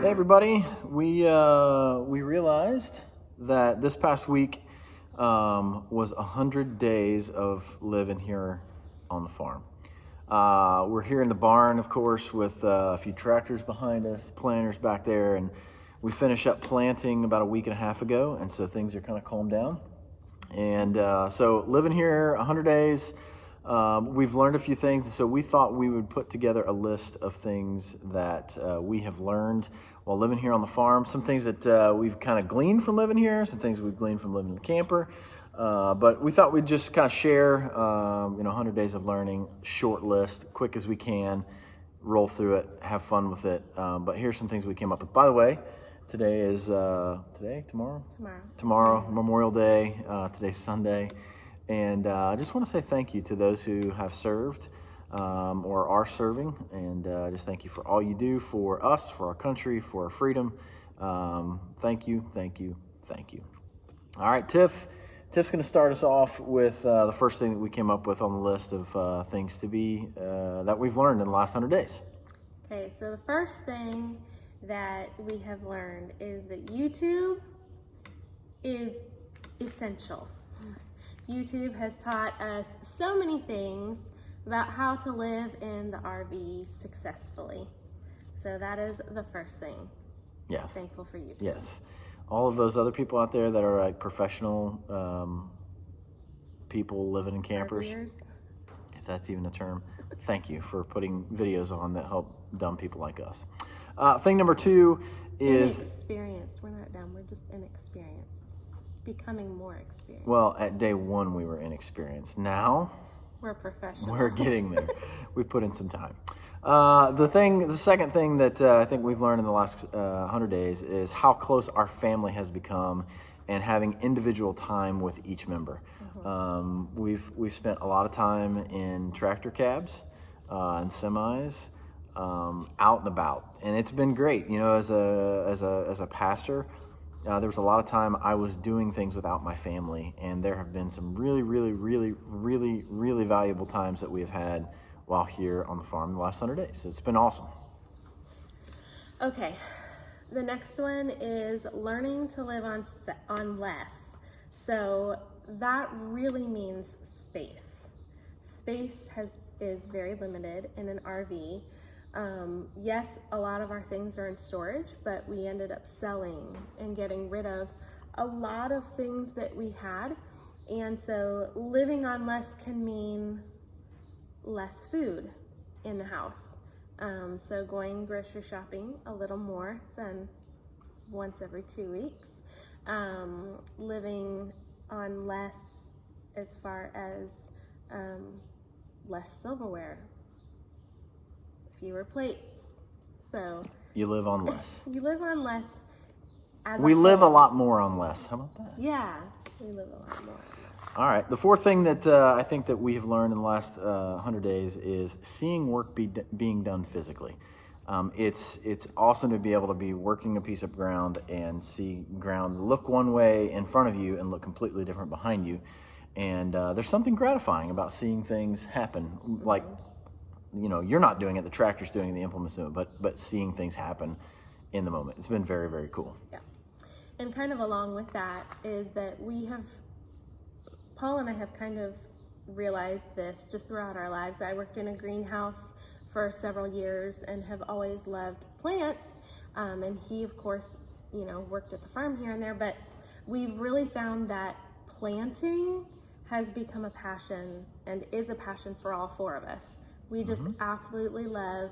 Hey everybody, we realized that this past week was 100 days of living here on the farm. We're here in the barn, of course, with a few tractors behind us, the planters back there, and we finished up planting about a week and a half ago, and so things are kind of calmed down. And so living here 100 days, we've learned a few things, and so we thought we would put together a list of things that we have learned while living here on the farm. Some things that we've kind of gleaned from living here, some things we've gleaned from living in the camper. But we thought we'd just kind of share, 100 days of learning, short list, quick as we can, roll through it, have fun with it. But here's some things we came up with. By the way, today is, tomorrow, Memorial Day. Today's Sunday. And I just want to say thank you to those who have served or are serving. And just thank you for all you do for us, for our country, for our freedom. Thank you, thank you, thank you. All right, Tiff's going to start us off with the first thing that we came up with on the list of things to be that we've learned in the last 100 days. Okay, so the first thing that we have learned is that YouTube is essential. YouTube has taught us so many things about how to live in the RV successfully. So that is the first thing. Yes. Thankful for YouTube. Yes. All of those other people out there that are like professional people living in campers, RVers. if that's even a term, thank you for putting videos on that help dumb people like us. Thing number 2 is... Inexperienced. We're not dumb. We're just inexperienced. Becoming more experienced. Well, at day 1 we were inexperienced. Now we're professionals. We're getting there. We put in some time. The second thing that I think we've learned in the last 100 days is how close our family has become, and having individual time with each member. Mm-hmm. We've spent a lot of time in tractor cabs and semis, out and about, and it's been great. You know, as a pastor. There was a lot of time I was doing things without my family, and there have been some really, really, really, really, really valuable times that we have had while here on the farm in the last 100 days. So it's been awesome. Okay, the next one is learning to live on less. So that really means space. Space is very limited in an RV. Yes, a lot of our things are in storage, but we ended up selling and getting rid of a lot of things that we had. And so living on less can mean less food in the house. So going grocery shopping a little more than once every 2 weeks. Living on less as far as less silverware, fewer plates. So you live on less. You live on less. We live a lot more on less. How about that? Yeah, we live a lot more on less. All right. The fourth thing that I think that we have learned in the last 100 days is seeing work being done physically. It's awesome to be able to be working a piece of ground and see ground look one way in front of you and look completely different behind you. And there's something gratifying about seeing things happen. Like, you know, you're not doing it, the tractor's doing it, the implement's doing it, but seeing things happen in the moment. It's been very, very cool. Yeah. And kind of along with that is that Paul and I have kind of realized this just throughout our lives. I worked in a greenhouse for several years and have always loved plants. And he, of course, worked at the farm here and there, but we've really found that planting has become a passion and is a passion for all 4 of us. We just absolutely love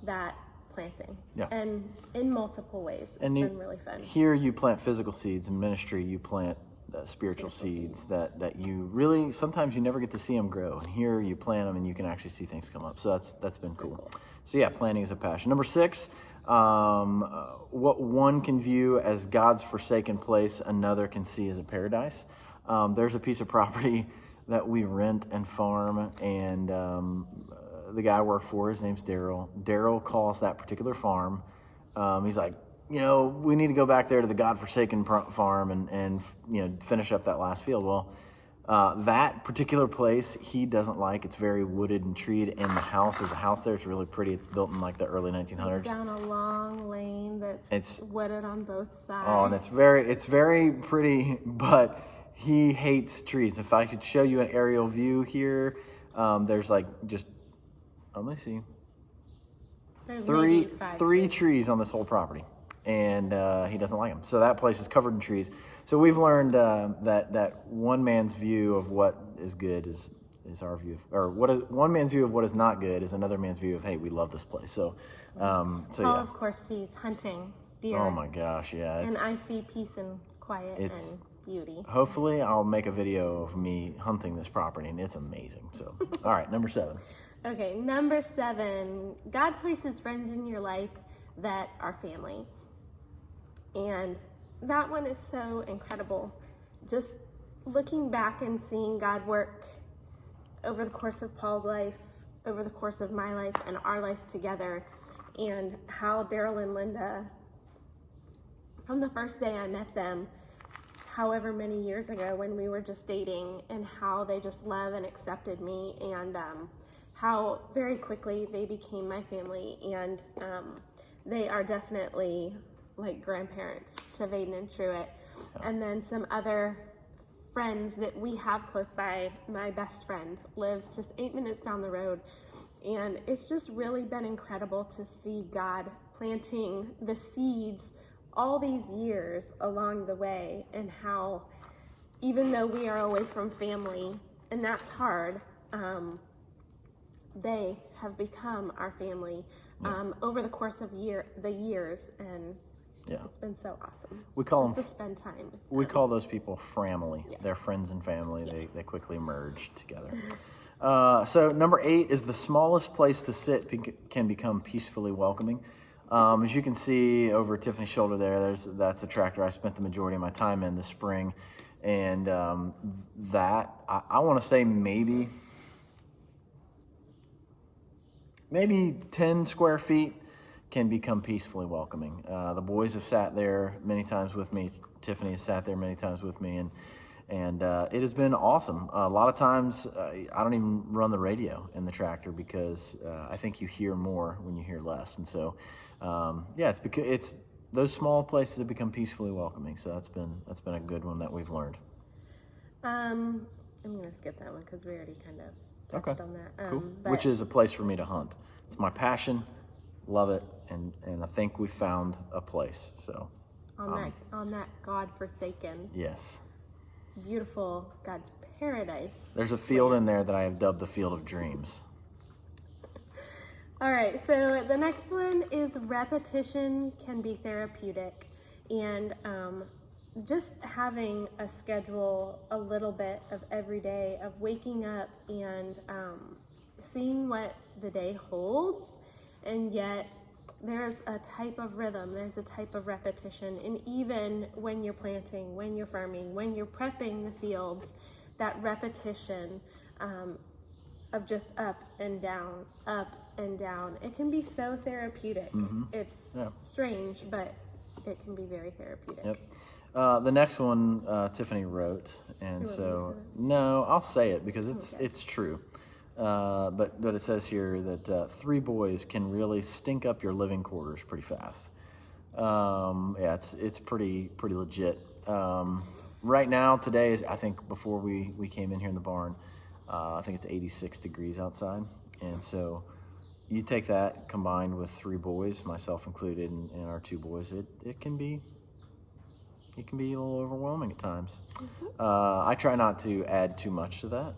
that planting, and in multiple ways. It's been really fun. Here you plant physical seeds. In ministry, you plant spiritual seeds that you really, sometimes you never get to see them grow. And here you plant them and you can actually see things come up. So that's been cool. So yeah, planting is a passion. Number 6, what one can view as God's forsaken place, another can see as a paradise. There's a piece of property that we rent and farm, and the guy I work for, his name's Daryl. Daryl calls that particular farm. He's like, we need to go back there to the God-forsaken farm and finish up that last field. Well, That particular place he doesn't like. It's very wooded and treed. In the house, there's a house there. It's really pretty. It's built in like the early 1900s. Down a long lane that's wooded on both sides. Oh, and it's very pretty, but he hates trees. If I could show you an aerial view here, there's like just, let me see, There's three maybe five trees on this whole property, and he doesn't like them. So that place is covered in trees. So we've learned that one man's view of what is good is our view, one man's view of what is not good is another man's view of, hey, we love this place. So, Paul, yeah. of course, sees hunting, deer. Oh my gosh, yeah. And I see peace and quiet and beauty. Hopefully, I'll make a video of me hunting this property, and it's amazing. So, all right, number 7. Okay, number 7. God places friends in your life that are family. And that one is so incredible. Just looking back and seeing God work over the course of Paul's life, over the course of my life and our life together, and how Daryl and Linda, from the first day I met them, however many years ago when we were just dating, and how they just love and accepted me, and how very quickly they became my family, and they are definitely like grandparents to Vaden and Truett. And then some other friends that we have close by. My best friend lives just 8 minutes down the road, and it's just really been incredible to see God planting the seeds all these years along the way, and how even though we are away from family, and that's hard, they have become our family over the course of the years, and it's been so awesome. We call just them, to spend time with we them. call those people family. Yeah. They're friends and family. They quickly merge together. So number 8 is the smallest place to sit can become peacefully welcoming. As you can see over Tiffany's shoulder there, that's a tractor I spent the majority of my time in this spring. And that, I want to say maybe 10 square feet can become peacefully welcoming. The boys have sat there many times with me. Tiffany has sat there many times with me, and it has been awesome. A lot of times, I don't even run the radio in the tractor because I think you hear more when you hear less. And so, it's those small places that become peacefully welcoming. So that's been a good one that we've learned. I'm gonna skip that one because we already kind of touched on that. Cool. But Which is a place for me to hunt. It's my passion. Love it, and I think we found a place. So on that God-forsaken, yes, beautiful God's paradise. there's a field in there that I have dubbed the Field of Dreams. All right, so the next one is repetition can be therapeutic, and just having a schedule a little bit of every day of waking up and seeing what the day holds. And yet there's a type of rhythm, there's a type of repetition. And even when you're planting, when you're farming, when you're prepping the fields, that repetition of just up and down, it can be so therapeutic. Mm-hmm. It's strange, but it can be very therapeutic. Yep. The next one Tiffany wrote, and so no, I'll say it because it's true. But it says here that 3 boys can really stink up your living quarters pretty fast. It's pretty legit. Right now, today is, I think before we came in here in the barn, I think it's 86 degrees outside, and so you take that combined with 3 boys, myself included, and our 2 boys, it can be a little overwhelming at times. Mm-hmm. I try not to add too much to that.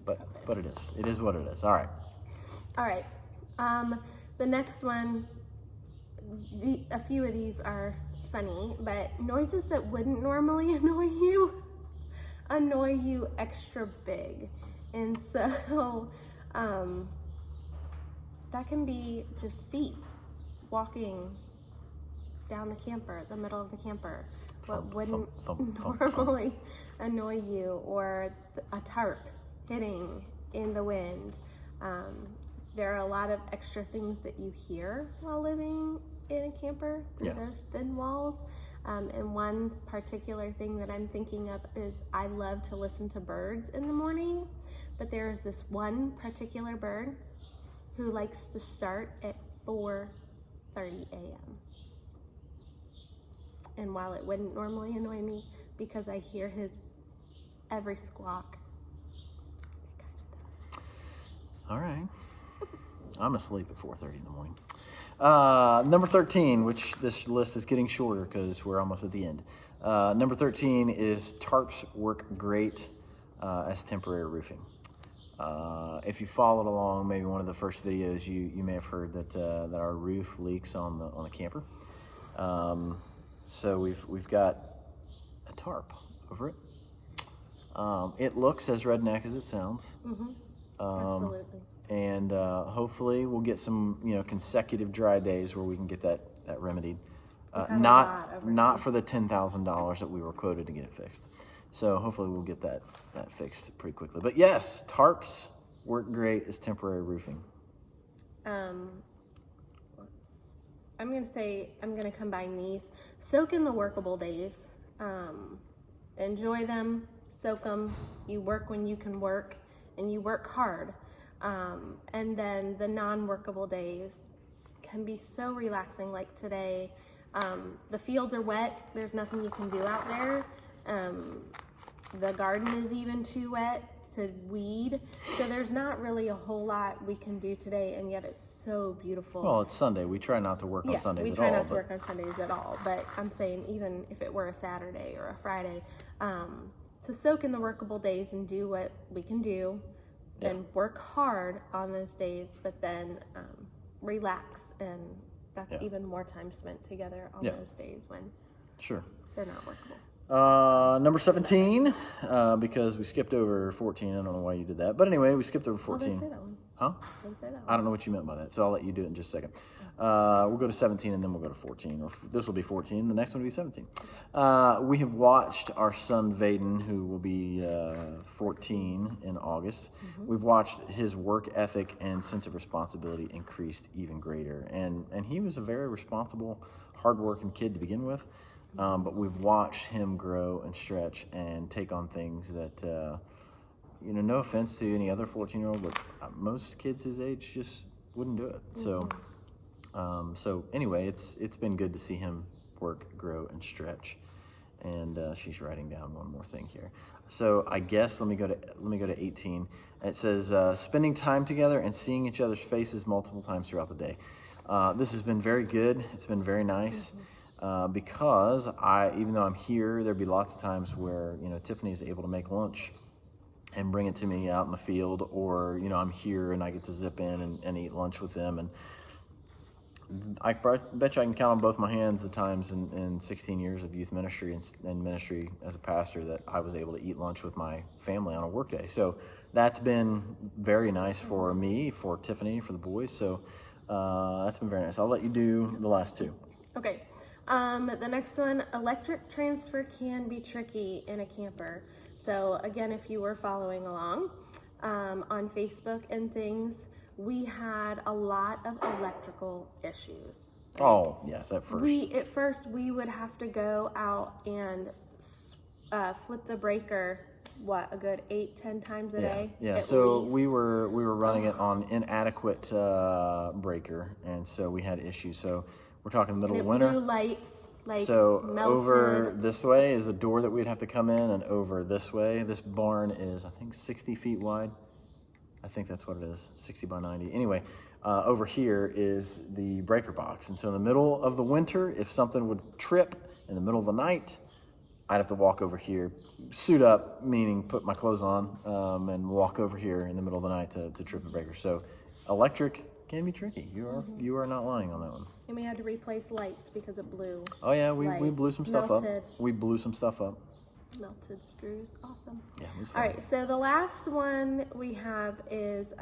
But it is what it is. All right. The next one, a few of these are funny, but noises that wouldn't normally annoy you extra big. And so that can be just feet walking down the middle of the camper. What wouldn't normally annoy you, or a tarp hitting in the wind. There are a lot of extra things that you hear while living in a camper through those thin walls. And one particular thing that I'm thinking of is I love to listen to birds in the morning, but there is this one particular bird who likes to start at 4:30 a.m. And while it wouldn't normally annoy me because I hear his every squawk, All right. I'm asleep at 4:30 in the morning. Number 13, which this list is getting shorter because we're almost at the end. Number 13 is tarps work great as temporary roofing. If you followed along, maybe one of the first videos, you may have heard that that our roof leaks on the camper. So we've got a tarp over it. It looks as redneck as it sounds. Absolutely. And hopefully we'll get some consecutive dry days where we can get that remedied. Not for the $10,000 that we were quoted to get it fixed. So hopefully we'll get that fixed pretty quickly. But yes, tarps work great as temporary roofing. I'm gonna combine these. Soak in the workable days. Enjoy them, soak them. You work when you can work, and you work hard. And then the non-workable days can be so relaxing. Like today, the fields are wet. There's nothing you can do out there. The garden is even too wet to weed. So there's not really a whole lot we can do today, and yet it's so beautiful. Well, it's Sunday. We try not to work on Sundays at all. We try not to work on Sundays at all. But I'm saying even if it were a Saturday or a Friday, to soak in the workable days and do what we can do. And work hard on those days, but then relax, and that's even more time spent together on those days when they're not workable. Number 17, because we skipped over 14. I don't know why you did that, but anyway, we skipped over 14. Didn't say that one. Huh? Didn't say that one. I don't know what you meant by that, so I'll let you do it in just a second. We'll go to 17 and then we'll go to 14. Or this will be 14. The next one will be 17. We have watched our son Vaden, who will be 14 in August. We've watched his work ethic and sense of responsibility increased even greater. And he was a very responsible, hardworking kid to begin with. But we've watched him grow and stretch and take on things that, no offense to any other 14-year-old, but most kids his age just wouldn't do it. So anyway, it's been good to see him work, grow, and stretch. And she's writing down one more thing here. So I guess let me go to 18. It says spending time together and seeing each other's faces multiple times throughout the day. This has been very good. It's been very nice. Because even though I'm here, there'd be lots of times where Tiffany's able to make lunch and bring it to me out in the field, or I'm here and I get to zip in and eat lunch with them. And I bet you I can count on both my hands the times in 16 years of youth ministry and ministry as a pastor that I was able to eat lunch with my family on a work day. So that's been very nice for me, for Tiffany, for the boys. So that's been very nice. I'll let you do the last two. Okay. The next one, electric transfer can be tricky in a camper. So again, if you were following along on Facebook and things, we had a lot of electrical issues. Oh, yes, at first. We would have to go out and flip the breaker, a good 8-10 times a day? Yeah, so least. we were running it on inadequate breaker, and so we had issues. So we're talking middle of winter. Blue lights, so melted. Over this way is a door that we'd have to come in, and over this way, this barn is, I think, 60 feet wide. I think that's what it is, 60 by 90. Anyway, over here is the breaker box. And so in the middle of the winter, if something would trip in the middle of the night, I'd have to walk over here, suit up, meaning put my clothes on, and walk over here in the middle of the night to trip a breaker. So electric can be tricky. You are not lying on that one. And we had to replace lights because it blew. Oh yeah, we blew some stuff up. We blew some stuff up. Melted screws, awesome. Yeah, it was fun. All right, so the last one we have is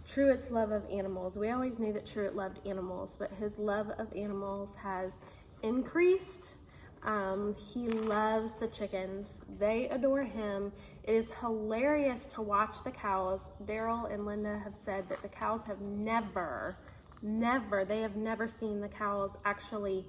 Truett's love of animals. We always knew that Truett loved animals, but his love of animals has increased. He loves the chickens. They adore him. It is hilarious to watch the cows. Daryl and Linda have said that the cows have never seen the cows actually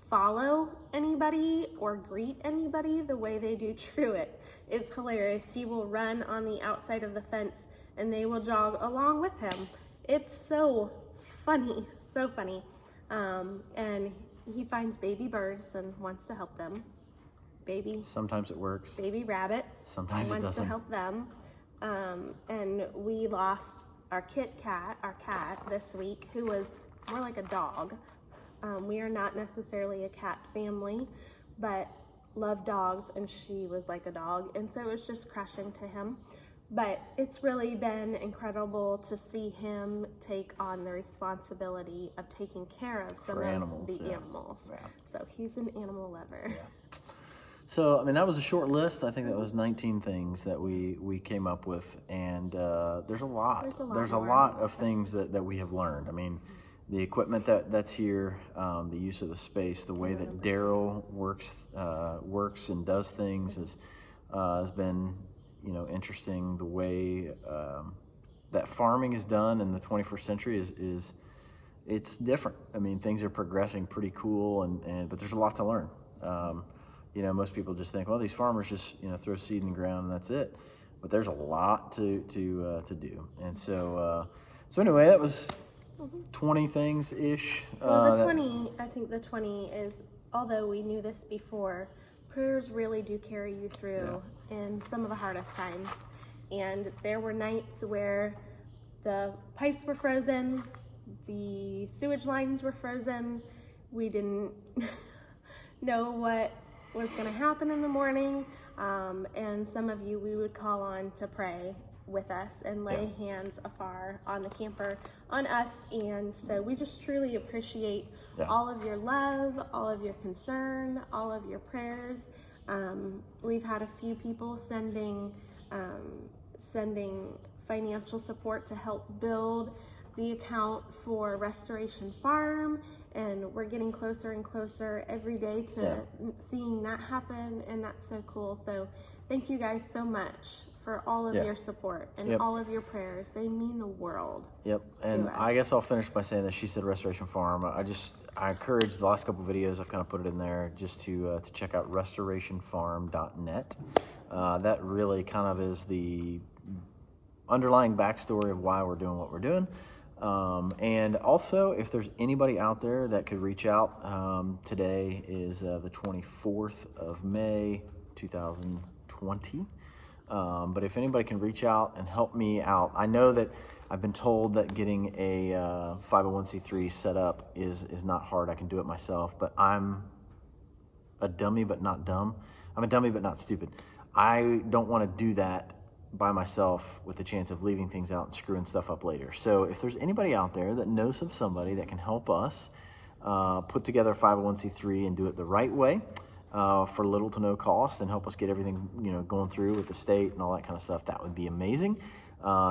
follow anybody or greet anybody the way they do Truett. It's hilarious. He will run on the outside of the fence and they will jog along with him. It's so funny, so funny. And he finds baby birds and wants to help them. Sometimes it works. Baby rabbits. Sometimes it doesn't. Wants to help them. And we lost our cat this week, who was more like a dog. We are not necessarily a cat family, but love dogs, and she was like a dog, and so it was just crushing to him. But it's really been incredible to see him take on the responsibility of taking care of some of the animals. Yeah. So he's an animal lover. Yeah. So, I mean, that was a short list. I think that was 19 things that we came up with, and there's a lot. There's a lot of things that we have learned. I mean, the equipment that's here, the use of the space, the way that Daryl works and does things has been, interesting. The way that farming is done in the 21st century is it's different. I mean, things are progressing pretty cool, but there's a lot to learn. Most people just think, well, these farmers just throw seed in the ground and that's it. But there's a lot to do. And so anyway, that was 20 things ish. Well, I think the 20 is, although we knew this before, prayers really do carry you through in some of the hardest times. And there were nights where the pipes were frozen, the sewage lines were frozen. We didn't know what was going to happen in the morning. And some of you we would call on to pray with us and lay hands afar on the camper, on us. And so we just truly appreciate all of your love, all of your concern, all of your prayers. We've had a few people sending financial support to help build the account for Restoration Farm, and we're getting closer and closer every day to seeing that happen, and that's so cool. So thank you guys so much for all of your support and all of your prayers. They mean the world. Yep. And I guess I'll finish by saying that she said Restoration Farm. I encourage the last couple of videos, I've kind of put it in there just to check out restorationfarm.net. That really kind of is the underlying backstory of why we're doing what we're doing. And also, if there's anybody out there that could reach out, today is the 24th of May, 2020. But if anybody can reach out and help me out, I know that I've been told that getting a 501c3 set up is not hard. I can do it myself, but I'm a dummy but not dumb. I'm a dummy but not stupid. I don't want to do that by myself with the chance of leaving things out and screwing stuff up later. So if there's anybody out there that knows of somebody that can help us put together a 501c3 and do it the right way, for little to no cost, and help us get everything going through with the state and all that kind of stuff, that would be amazing.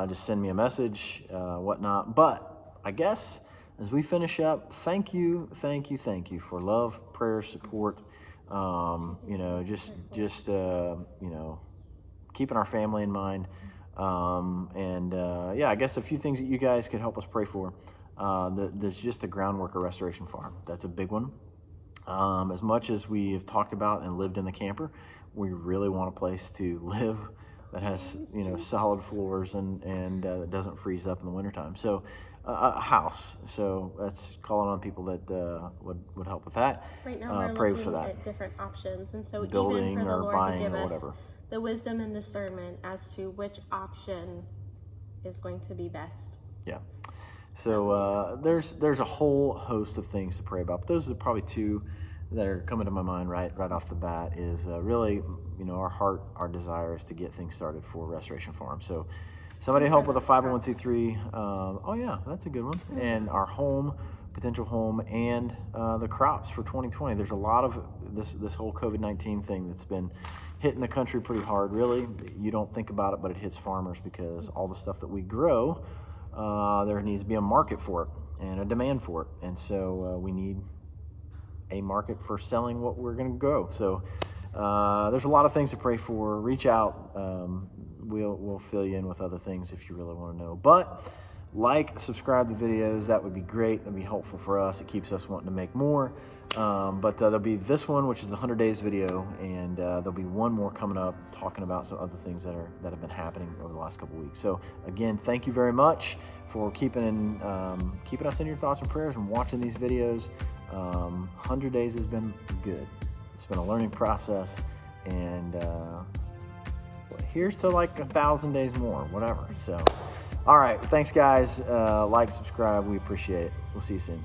Just send me a message, whatnot. But I guess as we finish up, thank you for love, prayer, support. Keeping our family in mind. I guess a few things that you guys could help us pray for. There's just the groundwork of Restoration Farm. That's a big one. As much as we have talked about and lived in the camper, we really want a place to live that has solid floors and that doesn't freeze up in the wintertime. So a house. So that's calling on people that would help with that. Right now we're looking at different options, and so building even for the or Lord buying to give or us whatever. The wisdom and discernment as to which option is going to be best. Yeah. So there's a whole host of things to pray about. But those are probably two that are coming to my mind right off the bat. Is really our heart, our desire is to get things started for Restoration Farm. So somebody help with a 501c3. That's a good one. Mm-hmm. And our potential home, and the crops for 2020. There's a lot of this whole COVID-19 thing that's been hitting the country pretty hard. Really, you don't think about it, but it hits farmers because all the stuff that we grow, there needs to be a market for it and a demand for it. And so we need a market for selling what we're going to grow. So there's a lot of things to pray for. Reach out. We'll fill you in with other things if you really want to know. But like, subscribe to videos. That would be great. That'd be helpful for us. It keeps us wanting to make more. But there'll be this one, which is the 100 days video, and there'll be one more coming up talking about some other things that have been happening over the last couple weeks. So again, thank you very much for keeping us in your thoughts and prayers and watching these videos. 100 days has been good. It's been a learning process, and here's to like 1,000 days more, whatever. So, all right, thanks guys. Like, subscribe, we appreciate it. We'll see you soon.